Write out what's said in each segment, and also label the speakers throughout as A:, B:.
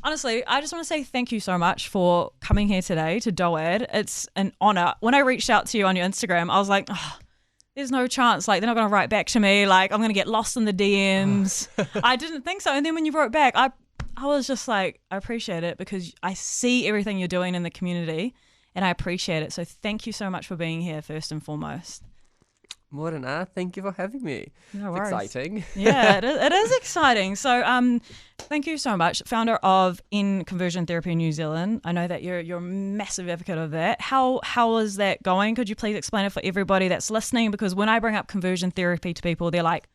A: Honestly, I just want to say thank you so much for coming here today to Doad. It's an honor. When I reached out to you on your Instagram, I was like, oh, there's no chance. Like, they're not going to write back to me. Like, I'm going to get lost in the DMs. I didn't think so. And then when you wrote back, I was just like, I appreciate it because I see everything you're doing in the community and I appreciate it. So thank you so much for being here first and foremost.
B: More than that, thank you for having me.
A: No
B: it's
A: worries.
B: exciting.
A: Yeah, it is exciting. So thank you so much. Founder of In Conversion Therapy in New Zealand. I know that you're a massive advocate of that. How is that going? Could you please explain it for everybody that's listening? Because when I bring up conversion therapy to people, they're like,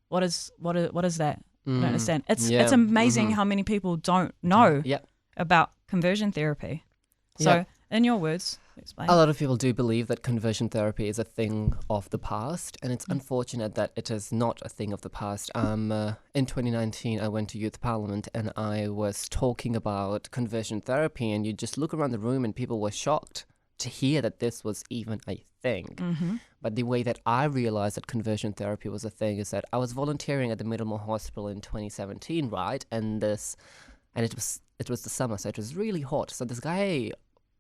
A: what is that? I don't understand. It's amazing how many people don't know about conversion therapy. So in your words, explain.
B: A lot of people do believe that conversion therapy is a thing of the past, and it's unfortunate that it is not a thing of the past. In 2019, I went to Youth Parliament and I was talking about conversion therapy, and you just look around the room and people were shocked to hear that this was even a thing. But the way that I realized that conversion therapy was a thing is that I was volunteering at the Middlemore Hospital in 2017, right? And it was the summer, so it was really hot. So this guy,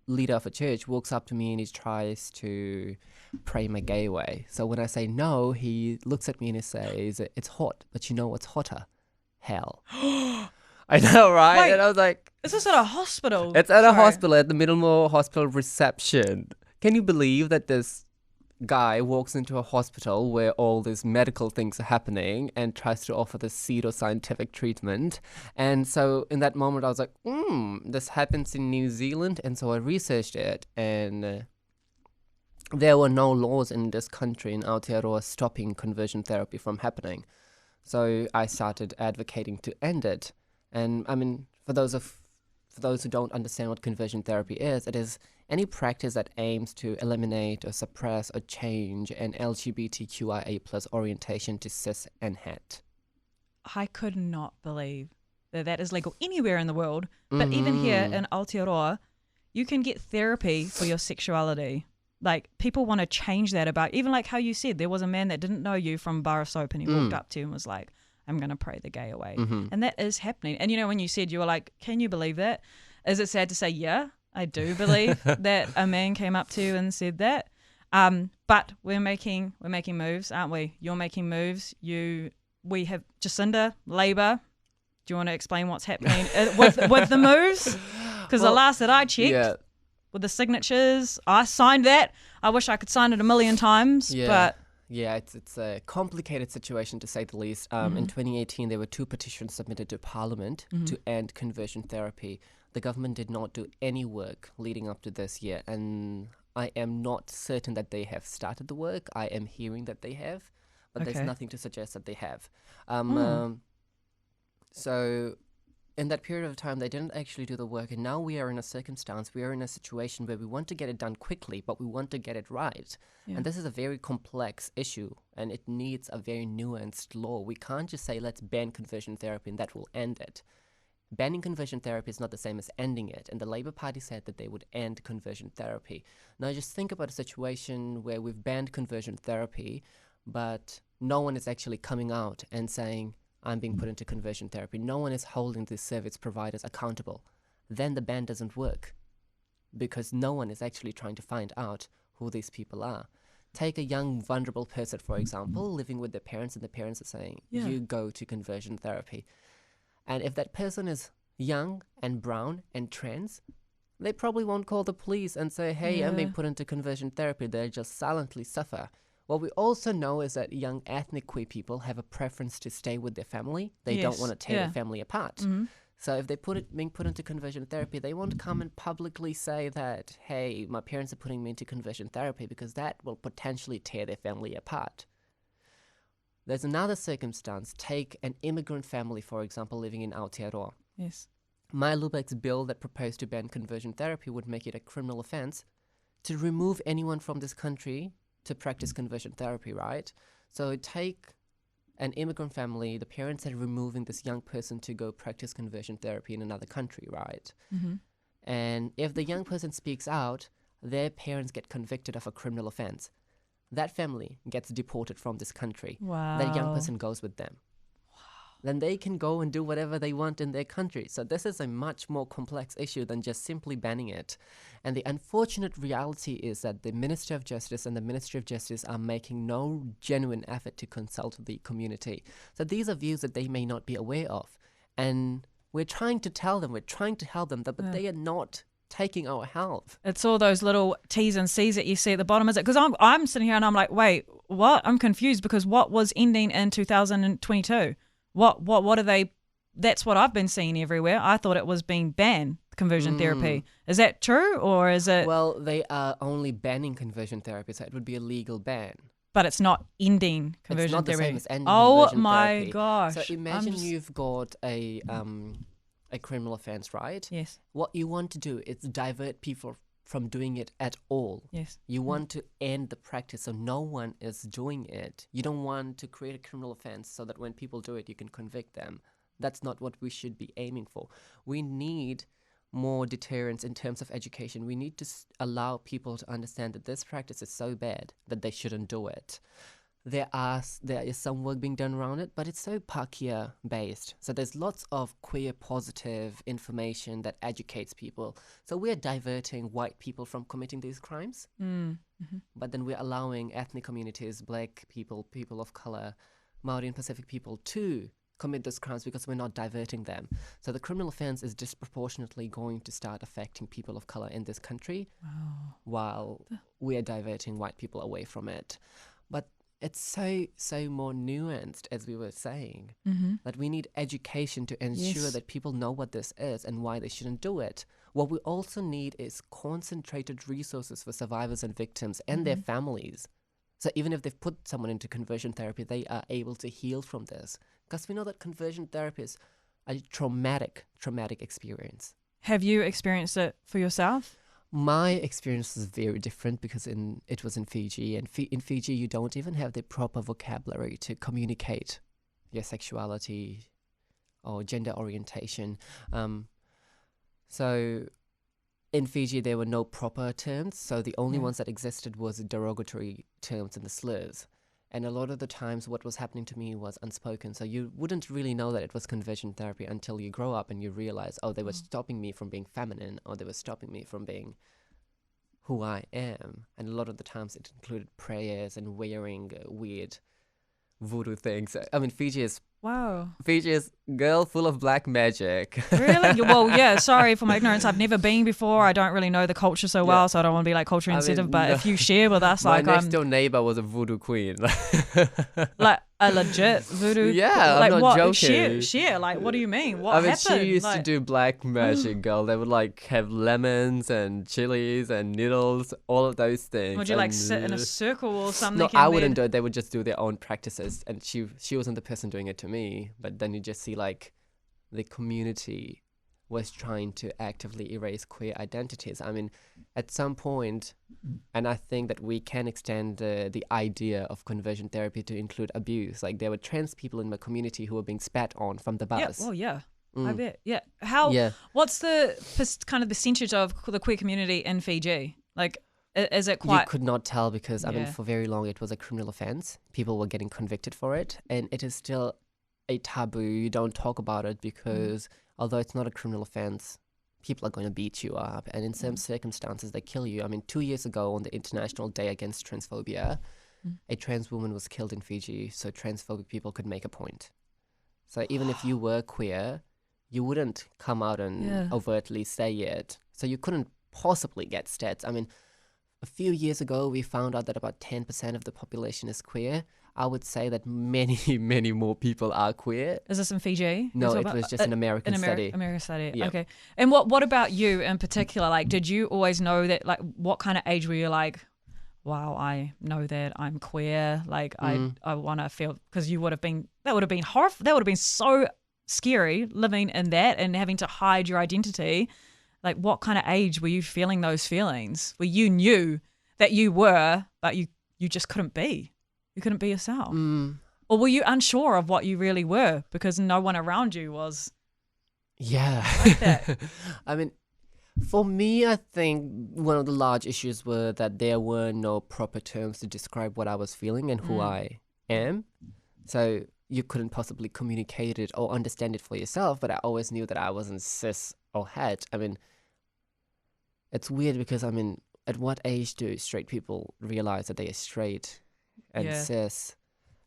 B: leader of a church, walks up to me and he tries to pray my gay away. So when I say no, he looks at me and he says, it's hot, but you know what's hotter? Hell. I know, right?
A: Wait,
B: and I was like,
A: is this at a hospital?
B: it's at a hospital, at the Middlemore Hospital reception. Can you believe that this guy walks into a hospital where all these medical things are happening and tries to offer this pseudo-scientific treatment? And so in that moment I was like, this happens in New Zealand. And so I researched it, and there were no laws in this country, in Aotearoa, stopping conversion therapy from happening. So I started advocating to end it. And I mean, for those who don't understand what conversion therapy is, it is any practice that aims to eliminate or suppress or change an LGBTQIA plus orientation to cis and het.
A: I could not believe that is legal anywhere in the world, but even here in Aotearoa, you can get therapy for your sexuality. Like, people want to change that about, even like how you said, there was a man that didn't know you from Bar of Soap and he walked up to you and was like, I'm going to pray the gay away. And that is happening. And you know, when you said, you were like, can you believe that? Is it sad to say, yeah, I do believe that a man came up to you and said that. But we're making moves, aren't we? You're making moves. We have Jacinda, Labour. Do you want to explain what's happening with the moves? Because the last that I checked, with the signatures, I signed that. I wish I could sign it a million times, but...
B: Yeah, it's a complicated situation to say the least. In 2018, there were 2 petitions submitted to Parliament to end conversion therapy. The government did not do any work leading up to this year, and I am not certain that they have started the work. I am hearing that they have, but there's nothing to suggest that they have. So in that period of time, they didn't actually do the work, and now we are in a situation where we want to get it done quickly, but we want to get it right. Yeah. And this is a very complex issue, and it needs a very nuanced law. We can't just say, let's ban conversion therapy and that will end it. Banning conversion therapy is not the same as ending it, and the Labour Party said that they would end conversion therapy. Now just think about a situation where we've banned conversion therapy, but no one is actually coming out and saying, I'm being put into conversion therapy. No one is holding these service providers accountable. Then the ban doesn't work because no one is actually trying to find out who these people are. Take a young, vulnerable person, for example, living with their parents, and the parents are saying, you go to conversion therapy. And if that person is young and brown and trans, they probably won't call the police and say, hey, I'm being put into conversion therapy. They'll just silently suffer. What we also know is that young ethnic queer people have a preference to stay with their family. They don't want to tear their family apart. So if being put into conversion therapy, they won't come and publicly say that, hey, my parents are putting me into conversion therapy, because that will potentially tear their family apart. There's another circumstance. Take an immigrant family, for example, living in Aotearoa.
A: Yes.
B: Maya Lubek's bill that proposed to ban conversion therapy would make it a criminal offense to remove anyone from this country to practice conversion therapy, right? So take an immigrant family, the parents are removing this young person to go practice conversion therapy in another country, right? And if the young person speaks out, their parents get convicted of a criminal offense. That family gets deported from this country.
A: Wow.
B: That young person goes with them. Wow. then they can go and do whatever they want in their country. So this is a much more complex issue than just simply banning it. And the unfortunate reality is that the Minister of Justice and the Ministry of Justice are making no genuine effort to consult the community. So these are views that they may not be aware of. And we're trying to tell them, we're trying to help them, but they are not taking our help.
A: It's all those little T's and C's that you see at the bottom, is it? Because I'm sitting here and I'm like, wait, what? I'm confused because what was ending in 2022? What are they? That's what I've been seeing everywhere. I thought it was being banned, conversion therapy. Is that true, or is it?
B: Well, they are only banning conversion therapy, so it would be a legal ban.
A: But it's not ending conversion
B: therapy. It's not
A: therapy.
B: the same as ending
A: oh
B: conversion
A: my
B: therapy.
A: gosh!
B: So imagine you've got a criminal offense, right?
A: Yes.
B: What you want to do is divert people from doing it at all.
A: Yes.
B: You want to end the practice so no one is doing it. You don't want to create a criminal offense so that when people do it, you can convict them. That's not what we should be aiming for. We need more deterrence in terms of education. We need to allow people to understand that this practice is so bad that they shouldn't do it. There is some work being done around it, but it's so Pakeha based. So there's lots of queer positive information that educates people. So we're diverting white people from committing these crimes, but then we're allowing ethnic communities, black people, people of color, Maori and Pacific people to commit those crimes because we're not diverting them. So the criminal offense is disproportionately going to start affecting people of color in this country while we are diverting white people away from it. But it's so more nuanced, as we were saying, that we need education to ensure that people know what this is and why they shouldn't do it. What we also need is concentrated resources for survivors and victims and their families. So even if they've put someone into conversion therapy, they are able to heal from this. Because we know that conversion therapy is a traumatic experience.
A: Have you experienced it for yourself?
B: My experience is very different because it was in Fiji, and in Fiji you don't even have the proper vocabulary to communicate your sexuality or gender orientation. So in Fiji there were no proper terms, so the only ones that existed was derogatory terms and the slurs. And a lot of the times what was happening to me was unspoken. So you wouldn't really know that it was conversion therapy until you grow up and you realize, oh, they were stopping me from being feminine, or they were stopping me from being who I am. And a lot of the times it included prayers and wearing weird voodoo things. I mean, Fiji is girl full of black magic.
A: Really? Well, yeah, sorry for my ignorance. I've never been before. I don't really know the culture so well, so I don't want to be like culture insensitive. But if you share with us,
B: my next door neighbor was a voodoo queen.
A: Like a legit voodoo.
B: Yeah,
A: like
B: I'm not
A: what?
B: joking.
A: Share. Like, what do you mean? What happened?
B: She used to do black magic, girl. They would like have lemons and chilies and needles, all of those things.
A: Would you like sit in a circle or something?
B: No, I wouldn't do it. They would just do their own practices, and she wasn't the person doing it to me. But then you just see like the community was trying to actively erase queer identities. I mean, at some point, and I think that we can extend the idea of conversion therapy to include abuse. Like there were trans people in my community who were being spat on from the bus.
A: Yeah, well, yeah. I bet. Yeah. What's the kind of percentage of the queer community in Fiji? Like, is it quite...
B: You could not tell because, I mean, for very long it was a criminal offense. People were getting convicted for it. And it is still a taboo. You don't talk about it because... Although it's not a criminal offense, people are going to beat you up. And in some circumstances, they kill you. I mean, 2 years ago on the International Day Against Transphobia, a trans woman was killed in Fiji so transphobic people could make a point. So even if you were queer, you wouldn't come out and overtly say it. So you couldn't possibly get stats. I mean, a few years ago, we found out that about 10% of the population is queer. I would say that many, many more people are queer.
A: Is this in Fiji?
B: No, it was just an American study.
A: American study,
B: yeah.
A: Okay. And what about you in particular? Like, did you always know that, like, what kind of age were you like, wow, I know that I'm queer, like, I want to feel, because you would have been, that would have been so scary living in that and having to hide your identity. Like, what kind of age were you feeling those feelings where you knew that you were, but you just couldn't be? You couldn't be yourself. Or were you unsure of what you really were because no one around you was like that?
B: I mean, for me, I think one of the large issues were that there were no proper terms to describe what I was feeling and who I am. So you couldn't possibly communicate it or understand it for yourself, but I always knew that I wasn't cis or het. I mean, it's weird because, I mean, at what age do straight people realize that they are straight and
A: Yeah.
B: cis?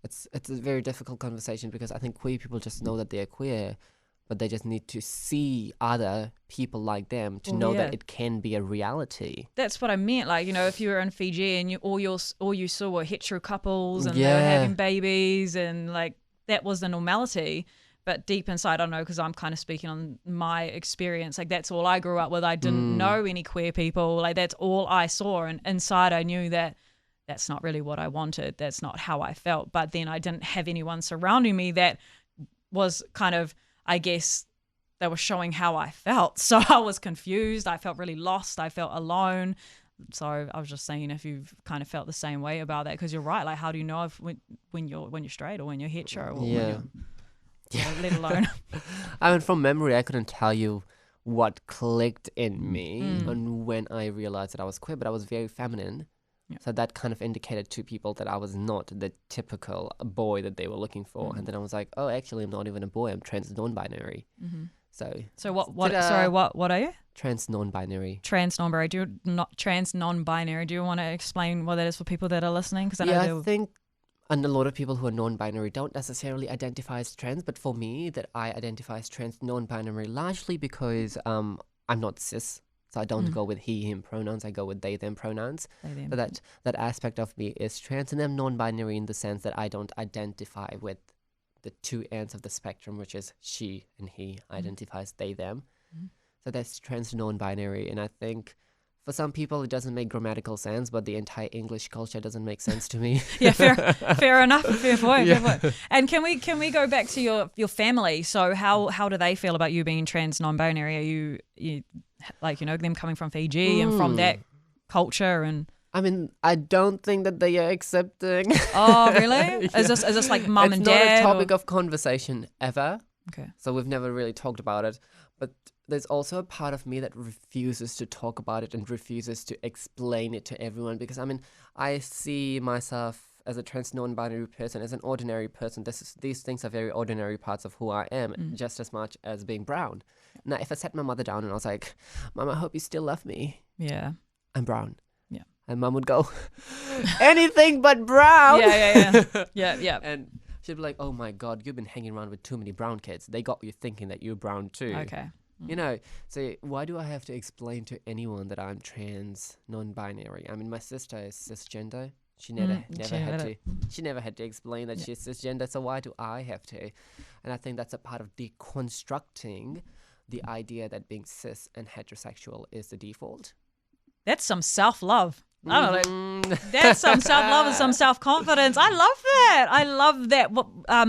B: It's a very difficult conversation because I think queer people just know that they are queer, but they just need to see other people like them to know that it can be a reality.
A: That's what I meant. Like, you know, if you were in Fiji and all you saw were hetero couples and they were having babies and like that was the normality. But deep inside, I don't know, because I'm kind of speaking on my experience. Like that's all I grew up with. I didn't know any queer people. Like that's all I saw. And inside I knew that that's not really what I wanted. That's not how I felt. But then I didn't have anyone surrounding me that was kind of, I guess, they were showing how I felt. So I was confused. I felt really lost. I felt alone. So I was just saying if you've kind of felt the same way about that, because you're right. Like, how do you know if when you're straight or when you're hetero or when you're, let alone.
B: I mean, from memory, I couldn't tell you what clicked in me and when I realized that I was queer, but I was very feminine. Yeah. So that kind of indicated to people that I was not the typical boy that they were looking for. And then I was like, oh, actually, I'm not even a boy. I'm trans non-binary. So
A: what are you?
B: Trans non-binary.
A: Trans non-binary. Trans non-binary. Do you want to explain what that is for people that are listening? Because
B: I think and a lot of people who are non-binary don't necessarily identify as trans, but for me, that I identify as trans non-binary largely because I'm not cis. So I don't go with he, him pronouns. I go with they, them pronouns. So that aspect of me is trans, and I'm non-binary in the sense that I don't identify with the two ends of the spectrum, which is she and he identifies they, them. So that's trans non-binary, and I think for some people it doesn't make grammatical sense, but the entire English culture doesn't make sense to me.
A: Yeah, fair enough. Fair point. And can we go back to your family? So how do they feel about you being trans non-binary? Are you like, you know, them coming from Fiji and from that culture? And
B: I mean, I don't think that they are accepting.
A: Oh, really? Is this like mum and dad?
B: It's not a topic of conversation ever.
A: Okay.
B: So we've never really talked about it. But there's also a part of me that refuses to talk about it and refuses to explain it to everyone, because I mean, I see myself as a trans non-binary person, as an ordinary person. These things are very ordinary parts of who I am, just as much as being brown. Now, if I sat my mother down and I was like, Mom, I hope you still love me.
A: Yeah.
B: I'm brown.
A: Yeah.
B: And Mom would go, anything but brown.
A: Yeah.
B: And she'd be like, oh my God, you've been hanging around with too many brown kids. They got you thinking that you're brown too.
A: Okay.
B: You know, so why do I have to explain to anyone that I'm trans non-binary? I mean, my sister is cisgender. She never had to explain that she's cisgender, so why do I have to? And I think that's a part of deconstructing the idea that being cis and heterosexual is the default.
A: That's some self-love. I don't know. That's some self-love and some self-confidence. I love that.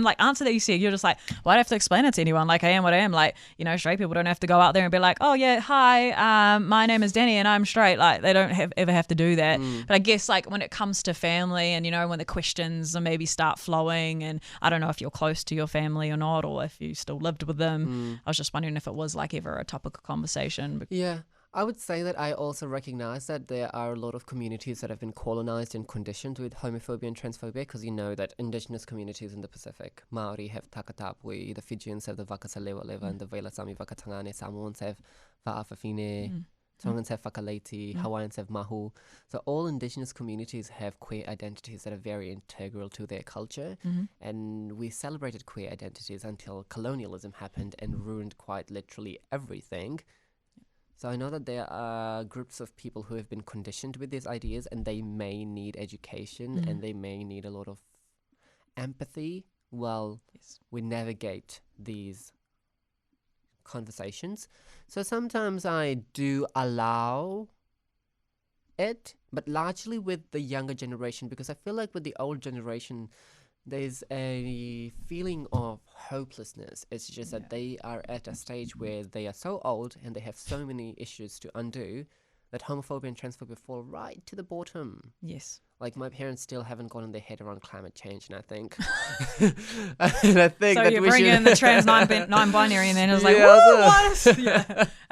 A: Like answer that you said, you're just like, well, I don't have to explain it to anyone. Like I am what I am. Like, you know, straight people don't have to go out there and be like, oh yeah, hi, my name is Danny and I'm straight. Like they don't ever have to do that. But I guess like when it comes to family and, you know, when the questions maybe start flowing, and I don't know if you're close to your family or not, or if you still lived with them. I was just wondering if it was like ever a topic of conversation.
B: Yeah. I would say that I also recognize that there are a lot of communities that have been colonized and conditioned with homophobia and transphobia, because you know that indigenous communities in the Pacific, Maori have Takatapui, the Fijians have the Vakasalewa and the Velasami Vakatangane, Samoans have Va'afafine, Tongans have Whakaleiti, Hawaiians have Mahu. So all indigenous communities have queer identities that are very integral to their culture. And we celebrated queer identities until colonialism happened and ruined quite literally everything. So I know that there are groups of people who have been conditioned with these ideas, and they may need education and they may need a lot of empathy while we navigate these conversations. So sometimes I do allow it, but largely with the younger generation, because I feel like with the old generation, there's a feeling of hopelessness. It's just that they are at a stage where they are so old and they have so many issues to undo that homophobia and transphobia fall right to the bottom Like, my parents still haven't gotten their head around climate change, and I think, and I think
A: So
B: that
A: you
B: we
A: bring
B: should
A: in the trans non-binary, and then it was like,
B: Yeah,
A: woo,
B: so-
A: what? Yeah.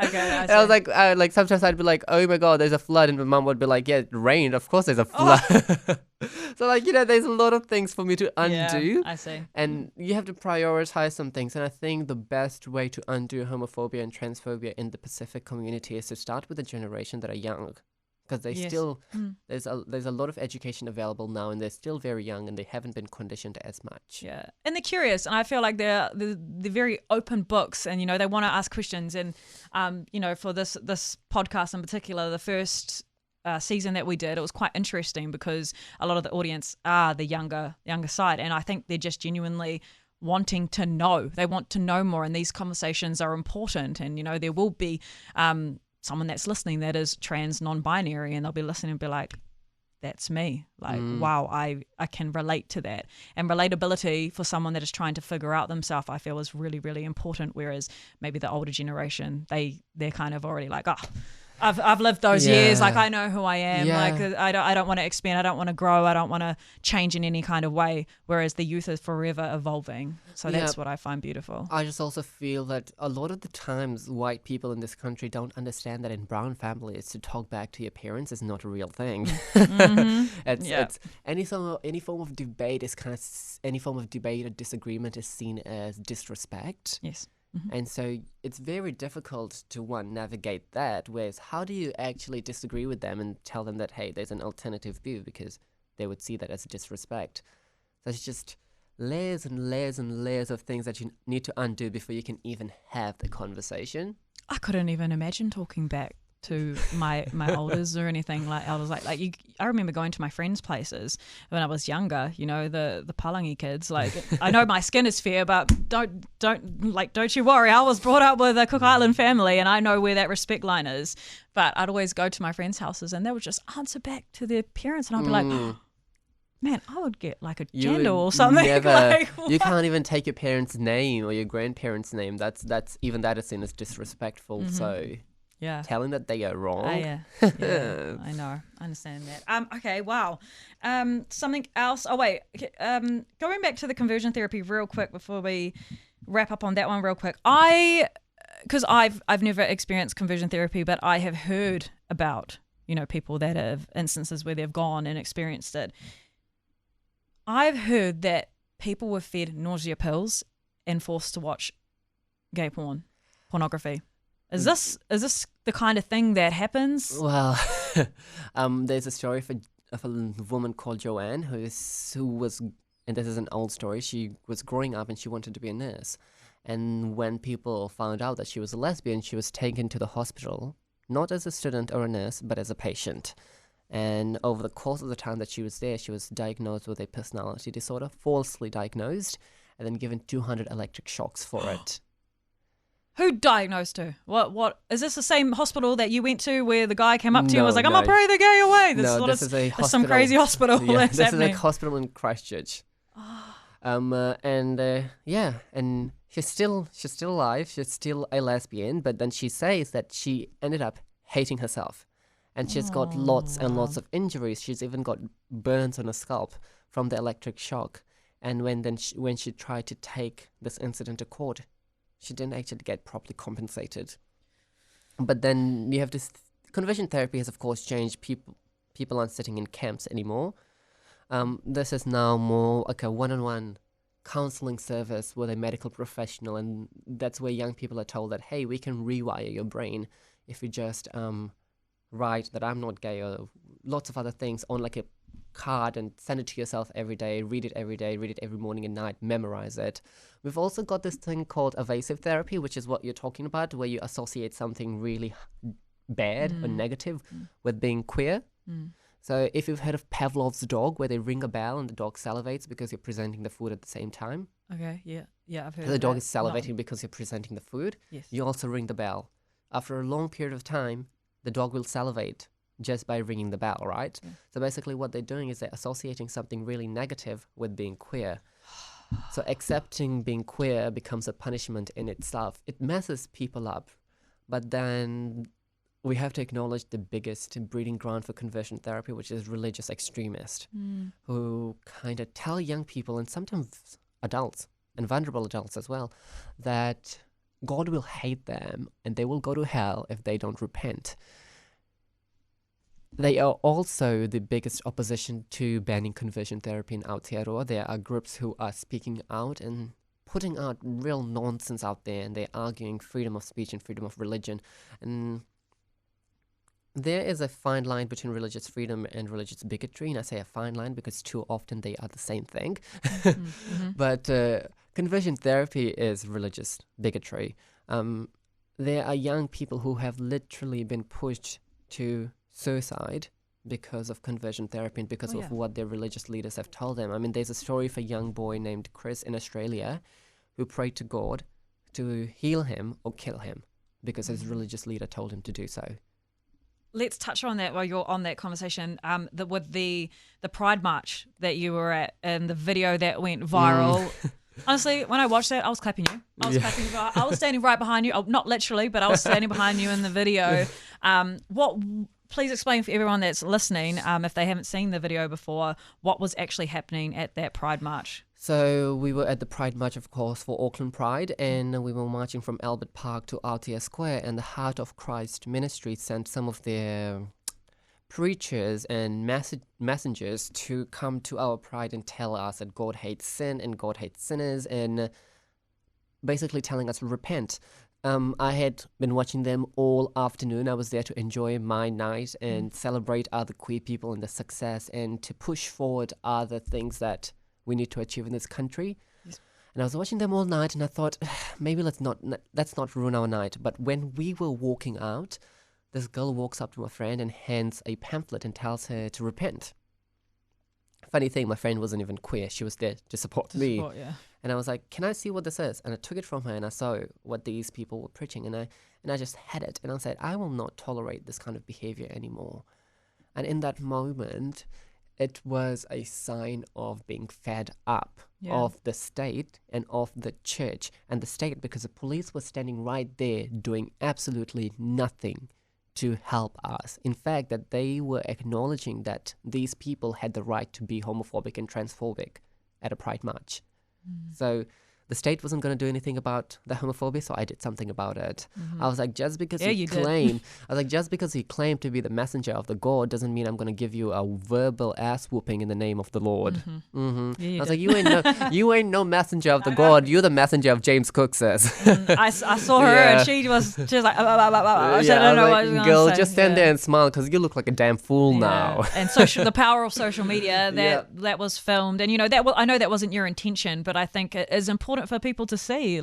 A: Okay, I
B: And I was
A: see.
B: like sometimes I'd be like, oh my god, there's a flood, and my mom would be like, yeah, it rained, of course there's a
A: Oh.
B: flood. So like, there's a lot of things for me to undo.
A: Yeah, I see.
B: And you have to prioritize some things. And I think the best way to undo homophobia and transphobia in the Pacific community is to start with the generation that are young. Because they
A: Yes.
B: still, there's a lot of education available now, and they're still very young, and they haven't been conditioned as much.
A: Yeah, and they're curious, and I feel like they're very open books, and they want to ask questions. And for this podcast in particular, the first season that we did, it was quite interesting because a lot of the audience are the younger side, and I think they're just genuinely wanting to know. They want to know more, and these conversations are important. And there will be someone that's listening that is trans, non-binary, and they'll be listening and be like, that's me. Like, wow, I can relate to that. And relatability for someone that is trying to figure out themselves, I feel, is really, really important. Whereas maybe the older generation, they're kind of already like, I've lived those years. Like, I know who I am.
B: Yeah.
A: Like, I don't want to expand. I don't want to grow. I don't want to change in any kind of way. Whereas the youth is forever evolving. So that's what I find beautiful.
B: I just also feel that a lot of the times white people in this country don't understand that in brown families to talk back to your parents is not a real thing. It's any form of debate is kind of any form of debate or disagreement is seen as disrespect.
A: Yes.
B: And so it's very difficult to navigate that. Whereas how do you actually disagree with them and tell them that, hey, there's an alternative view, because they would see that as disrespect. So it's just layers and layers and layers of things that you need to undo before you can even have the conversation.
A: I couldn't even imagine talking back to my elders or anything like elders. I remember going to my friends' places when I was younger. The Palangi kids. Like, I know my skin is fair, but don't you worry. I was brought up with a Cook Island family, and I know where that respect line is. But I'd always go to my friends' houses, and they would just answer back to their parents, and I'd be like, man, I would get like a gender or something.
B: Never,
A: Like,
B: you can't even take your parents' name or your grandparents' name. That's even that is seen as disrespectful. So
A: yeah.
B: telling that they are wrong.
A: Yeah, I know. I understand that. Okay, wow. Something else. Oh, wait. Okay, going back to the conversion therapy real quick before we wrap up on that one real quick. Because I've never experienced conversion therapy, but I have heard about, people that have instances where they've gone and experienced it. I've heard that people were fed nausea pills and forced to watch gay pornography. Is this the kind of thing that happens?
B: Well, there's a story of a woman called Joanne who was, and this is an old story. She was growing up and she wanted to be a nurse, and when people found out that she was a lesbian, she was taken to the hospital, not as a student or a nurse, but as a patient. And over the course of the time that she was there, she was diagnosed with a personality disorder, falsely diagnosed, and then given 200 electric shocks for it.
A: Who diagnosed her? What is this the same hospital that you went to where the guy came up to you and was like, I'm
B: No.
A: gonna pray the gay away?
B: This is a hospital.
A: some crazy hospital
B: Yeah,
A: that's
B: this
A: happening.
B: is a hospital in Christchurch. And she's still alive. She's still a lesbian, but then she says that she ended up hating herself, and she's got lots and lots of injuries. She's even got burns on her scalp from the electric shock. And when she tried to take this incident to court, she didn't actually get properly compensated. But then you have this conversion therapy has of course changed. People aren't sitting in camps anymore. This is now more like a one-on-one counseling service with a medical professional, and that's where young people are told that, hey, we can rewire your brain if you just write that I'm not gay or lots of other things on like a card and send it to yourself every day, read it every morning and night, memorize it. We've also got this thing called evasive therapy, which is what you're talking about, where you associate something really bad or negative with being queer. So if you've heard of Pavlov's dog, where they ring a bell and the dog salivates because you're presenting the food at the same time.
A: Okay, yeah, I've heard
B: So the
A: of
B: dog
A: that.
B: is salivating because you're presenting the food.
A: Yes.
B: You also ring the bell. After a long period of time, the dog will salivate just by ringing the bell, right?
A: Yeah.
B: So basically what they're doing is they're associating something really negative with being queer. So accepting being queer becomes a punishment in itself. It messes people up. But then we have to acknowledge the biggest breeding ground for conversion therapy, which is religious extremists who kind of tell young people, and sometimes adults and vulnerable adults as well, that God will hate them and they will go to hell if they don't repent. They are also the biggest opposition to banning conversion therapy in Aotearoa. There are groups who are speaking out and putting out real nonsense out there, and they're arguing freedom of speech and freedom of religion. And there is a fine line between religious freedom and religious bigotry, and I say a fine line because too often they are the same thing. But conversion therapy is religious bigotry. There are young people who have literally been pushed to suicide because of conversion therapy and because of what their religious leaders have told them. I mean, there's a story of a young boy named Chris in Australia who prayed to God to heal him or kill him because his religious leader told him to do so.
A: Let's touch on that while you're on that conversation. With the Pride March that you were at and the video that went viral. Honestly, when I watched that, I was clapping you. I was standing right behind you. Oh, not literally, but I was standing behind you in the video. Please explain for everyone that's listening, if they haven't seen the video before, what was actually happening at that Pride March.
B: So we were at the Pride March, of course, for Auckland Pride, and we were marching from Albert Park to Aotea Square, and the Heart of Christ Ministry sent some of their preachers and messengers to come to our Pride and tell us that God hates sin and God hates sinners, and basically telling us to repent. I had been watching them all afternoon. I was there to enjoy my night and celebrate other queer people and their success and to push forward other things that we need to achieve in this country. Yes. And I was watching them all night and I thought, maybe let's not ruin our night. But when we were walking out, this girl walks up to my friend and hands a pamphlet and tells her to repent. Funny thing, my friend wasn't even queer. She was there to support me. And I was like, can I see what this is? And I took it from her and I saw what these people were preaching. And I just had it. And I said, I will not tolerate this kind of behavior anymore. And in that moment, it was a sign of being fed up of the state and of the church and the state, because the police were standing right there doing absolutely nothing to help us. In fact, that they were acknowledging that these people had the right to be homophobic and transphobic at a Pride March. So the state wasn't going to do anything about the homophobia, so I did something about it. I was like, just because he claimed to be the messenger of the God doesn't mean I'm going to give you a verbal ass whooping in the name of the Lord. I was like, you ain't no messenger of the God. You're the messenger of James Cook says.
A: I saw her and she was like, I don't know what I was going to
B: girl,
A: say.
B: just stand there and smile because you look like a damn fool now.
A: And the power of social media that was filmed, and I know that wasn't your intention, but I think it is important for people to see.
B: It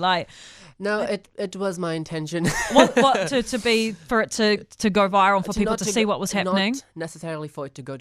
B: was my intention.
A: for it to go viral, and for people to see what was happening.
B: Not necessarily for it to go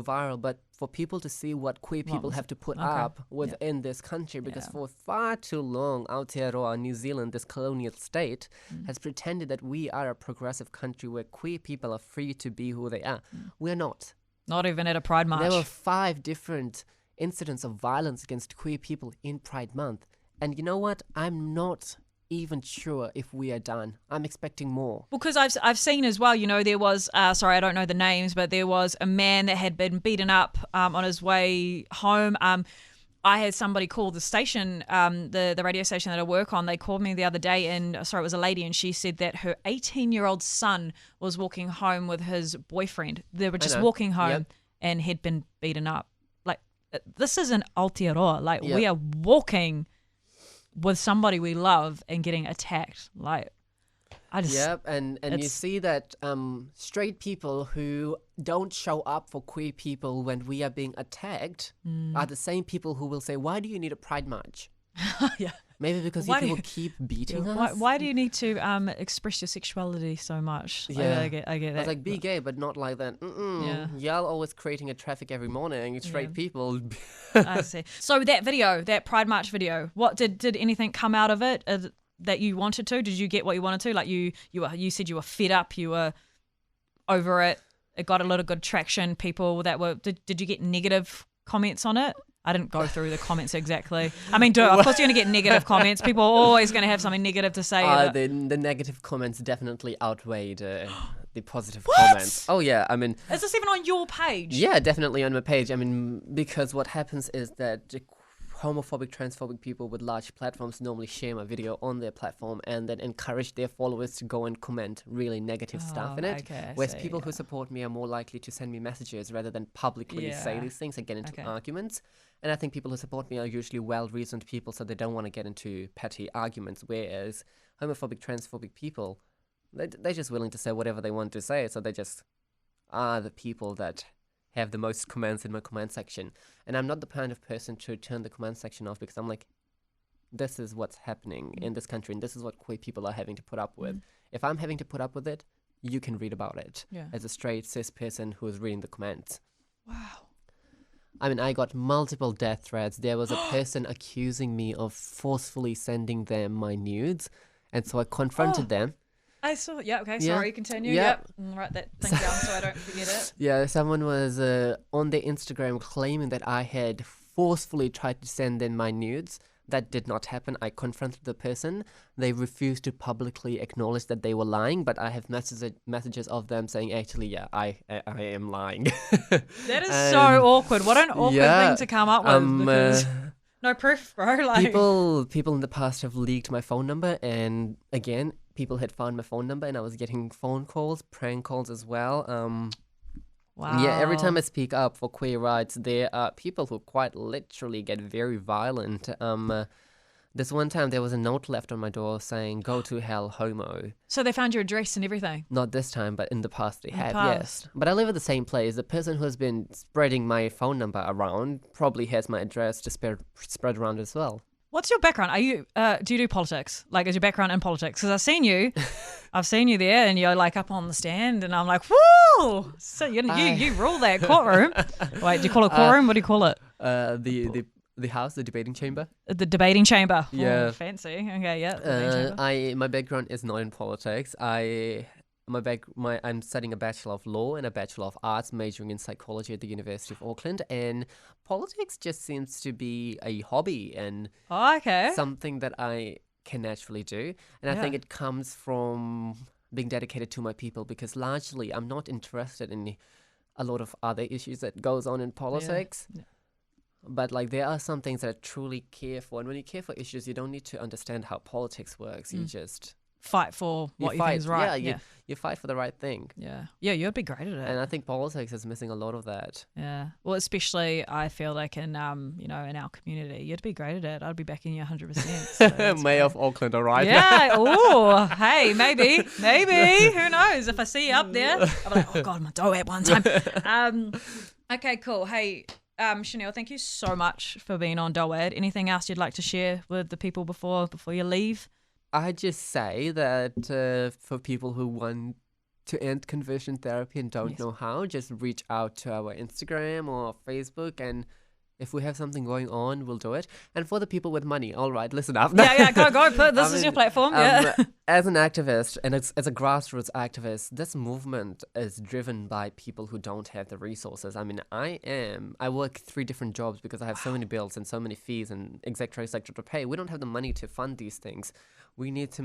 B: viral, but for people to see what queer people have to put up within this country, because for far too long, Aotearoa, New Zealand, this colonial state, has pretended that we are a progressive country where queer people are free to be who they are. We're not.
A: Not even at a Pride March.
B: There were 5 different incidents of violence against queer people in Pride Month. And you know what? I'm not even sure if we are done. I'm expecting more. Because
A: I've seen as well, there was, sorry, I don't know the names, but there was a man that had been beaten up on his way home. I had somebody call the station, the radio station that I work on. They called me the other day and, it was a lady, and she said that her 18-year-old son was walking home with his boyfriend. They were just walking home and had been beaten up. This is an Aotearoa. We are walking with somebody we love and getting attacked. And
B: you see that straight people who don't show up for queer people when we are being attacked are the same people who will say, why do you need a Pride March? Maybe because people keep beating us.
A: Why do you need to express your sexuality so much? I get that.
B: I was like, be gay, but not like that. Y'all always creating a traffic every morning, straight people.
A: I see. So that video, that Pride March video, what did anything come out of it that you wanted to? Did you get what you wanted to? You said you were fed up, you were over it. It got a lot of good traction. People that were, did you get negative comments on it? I didn't go through the comments exactly. I mean, of course you're going to get negative comments. People are always going to have something negative to say.
B: The negative comments definitely outweighed the positive
A: What?
B: comments. Oh yeah, I mean,
A: Is this even on your page?
B: yeah, definitely on my page. I mean, because what happens is that homophobic, transphobic people with large platforms normally share my video on their platform and then encourage their followers to go and comment really negative stuff in it.
A: Okay, I
B: Whereas
A: see,
B: people who support me are more likely to send me messages rather than publicly say
A: Yeah.
B: these things and get into
A: Okay.
B: arguments. And I think people who support me are usually well-reasoned people, so they don't want to get into petty arguments. Whereas homophobic, transphobic people, they're just willing to say whatever they want to say, so they just are the people that have the most comments in my comment section. And I'm not the kind of person to turn the comment section off, because I'm like, this is what's happening in this country and this is what queer people are having to put up with. If I'm having to put up with it, you can read about it as a straight cis person who is reading the comments.
A: Wow.
B: I mean, I got multiple death threats. There was a person accusing me of forcefully sending them my nudes, and so I confronted them.
A: I saw. Yeah. Okay.
B: Yeah.
A: Sorry. Continue.
B: Yeah.
A: Yep. Write that thing down so I don't forget it.
B: Yeah, someone was on their Instagram claiming that I had forcefully tried to send them my nudes. That did not happen. I confronted the person. They refused to publicly acknowledge that they were lying, but I have messages of them saying, actually, yeah, I am lying.
A: That is so awkward. What an awkward thing to come up with, because no proof, bro. Like,
B: people in the past have leaked my phone number, and again, people had found my phone number, and I was getting phone calls, prank calls as well.
A: wow.
B: Yeah, every time I speak up for queer rights, there are people who quite literally get very violent. This one time there was a note left on my door saying, "Go to hell, homo."
A: So they found your address and everything.
B: Not this time, but in the past they had,
A: past.
B: yes. But I live at the same place. The person who has been spreading my phone number around probably has my address to spread around as well.
A: What's your background? Are you do you do politics? Like, is your background in politics? Because I've seen you there, and you're like up on the stand, and I'm like, whoa! So you rule that courtroom. Wait, do you call it courtroom? What do you call it?
B: The house, the debating chamber.
A: The debating chamber.
B: Yeah.
A: Oh, fancy. Okay, yeah. Debating chamber.
B: My background is not in politics. I'm studying a Bachelor of Law and a Bachelor of Arts, majoring in psychology at the University of Auckland, and politics just seems to be a hobby and something that I can naturally do. And I think it comes from being dedicated to my people, because largely I'm not interested in a lot of other issues that goes on in politics. Yeah. But like, there are some things that I truly care for, and when you care for issues, you don't need to understand how politics works. You just
A: fight for what you think is right.
B: Yeah, you fight for the right thing.
A: Yeah, you'd be great at it.
B: And I think politics is missing a lot of that.
A: Yeah, well, especially I feel like in in our community, you'd be great at it. I'd be backing you 100%. So
B: Mayor of Auckland, all right?
A: Yeah. Oh, hey, maybe. Who knows? If I see you up there, I'll be like, oh god, my dough at one time. Okay, cool. Hey. Shaneel, thank you so much for being on Doad. Anything else you'd like to share with the people before you leave?
B: I just say that for people who want to end conversion therapy and don't know how, just reach out to our Instagram or Facebook, and if we have something going on, we'll do it. And for the people with money, all right, listen up.
A: Yeah, go. This is your platform.
B: As an activist and as a grassroots activist, this movement is driven by people who don't have the resources. I mean, I work 3 different jobs because I have so many bills and so many fees and et cetera to pay. We don't have the money to fund these things. We need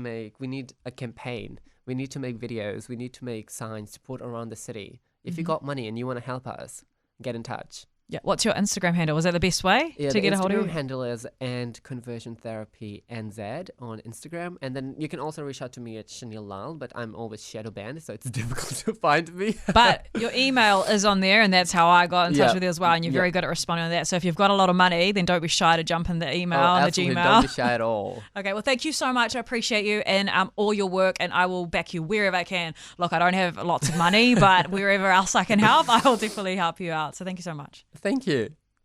B: a campaign. We need to make videos. We need to make signs to put around the city. If you got money and you want to help us, get in touch.
A: Yeah. What's your Instagram handle? Was that the best way to get a hold of you?
B: Instagram handle is @conversiontherapynz on Instagram. And then you can also reach out to me at Shaneel Lal, but I'm always shadow banned, so it's difficult to find me.
A: But your email is on there, and that's how I got in touch with you as well. And you're very good at responding to that. So if you've got a lot of money, then don't be shy to jump in the email and the Gmail.
B: Don't be shy at all.
A: Okay, well, thank you so much. I appreciate you and all your work, and I will back you wherever I can. Look, I don't have lots of money, but wherever else I can help, I will definitely help you out. So thank you so much.
B: Thank you.